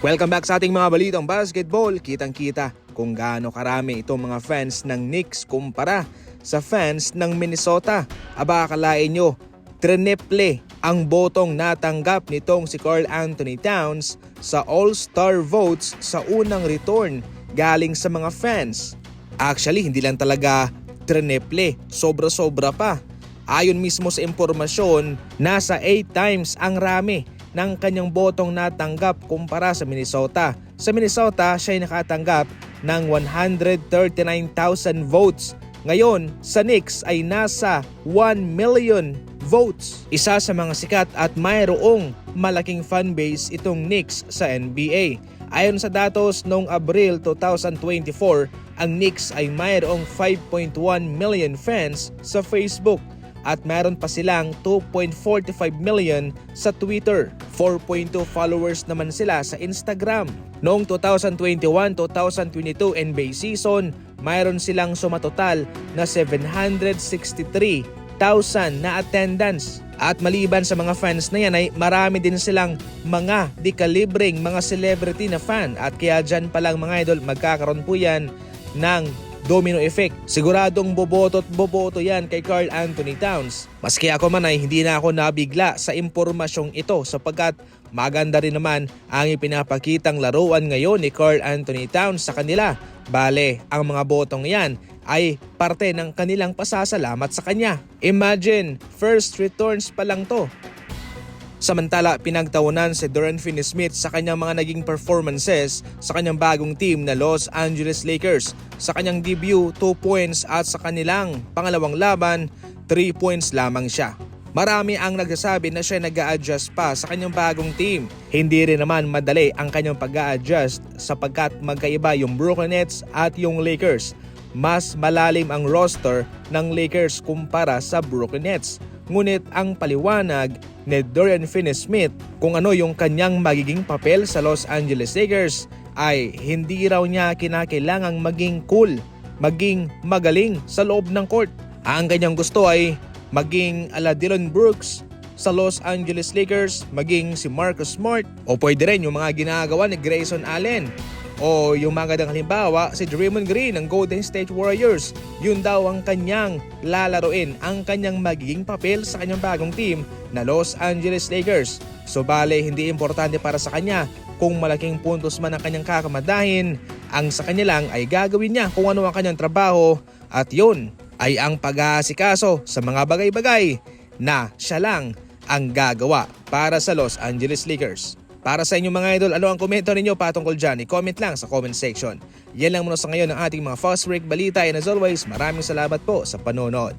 Welcome back sa ating mga balitang basketball. Kitang-kita kung gaano karami itong mga fans ng Knicks kumpara sa fans ng Minnesota. Aba, akalain nyo, triple ang botong natanggap nitong si Karl Anthony Towns sa All-Star votes sa unang return galing sa mga fans. Actually, hindi lang talaga triple, sobra-sobra pa. Ayon mismo sa impormasyon, nasa 8 times ang rami ng kanyang botong natanggap kumpara sa Minnesota. Sa Minnesota, siya ay nakatanggap ng 139,000 votes. Ngayon, sa Knicks ay nasa 1 million votes. Isa sa mga sikat at mayroong malaking fanbase itong Knicks sa NBA. Ayon sa datos noong Abril 2024, ang Knicks ay mayroong 5.1 million fans sa Facebook at mayroon pa silang 2.45 million sa Twitter. 4.2 followers naman sila sa Instagram. Noong 2021-2022 NBA season, mayroon silang sumatotal na 763,000 na attendance. At maliban sa mga fans na yan ay marami din silang mga di-kalibreng mga celebrity na fan. At kaya dyan palang mga idol, magkakaroon po yan ng domino effect. Siguradong boboto yan kay Karl Anthony Towns. Maski ako man ay hindi na ako nabigla sa impormasyong ito sapagkat maganda rin naman ang ipinapakitang laruan ngayon ni Karl Anthony Towns sa kanila. Bale, ang mga botong yan ay parte ng kanilang pasasalamat sa kanya. Imagine, first returns pa lang to. Samantala, pinagtawanan si Dorian Finney-Smith sa kanyang mga naging performances sa kanyang bagong team na Los Angeles Lakers. Sa kanyang debut, 2 points at sa kanilang pangalawang laban, 3 points lamang siya. Marami ang nagsasabi na siya nag-a-adjust pa sa kanyang bagong team. Hindi rin naman madali ang kanyang pag-a-adjust sapagkat magkaiba yung Brooklyn Nets at yung Lakers. Mas malalim ang roster ng Lakers kumpara sa Brooklyn Nets. Ngunit ang paliwanag ni Dorian Finney-Smith kung ano yung kanyang magiging papel sa Los Angeles Lakers ay hindi raw niya kinakailangang maging cool, maging magaling sa loob ng court. Ang kanyang gusto ay maging ala Dillon Brooks sa Los Angeles Lakers, maging si Marcus Smart o pwede rin yung mga ginagawa ni Grayson Allen. O yung magandang halimbawa, si Draymond Green ng Golden State Warriors. Yun daw ang kanyang lalaruin, ang kanyang magiging papel sa kanyang bagong team na Los Angeles Lakers. So bale, hindi importante para sa kanya kung malaking puntos man ang kanyang kakamadahin. Ang sa kanya lang ay gagawin niya kung ano ang kanyang trabaho at yun ay ang pag-aasikaso sa mga bagay-bagay na siya lang ang gagawa para sa Los Angeles Lakers. Para sa inyo mga idol, ano ang komento ninyo patungkol dyan? I-comment lang sa comment section. Yan lang muna sa ngayon ang ating mga fast break balita and as always, maraming salamat po sa panonood.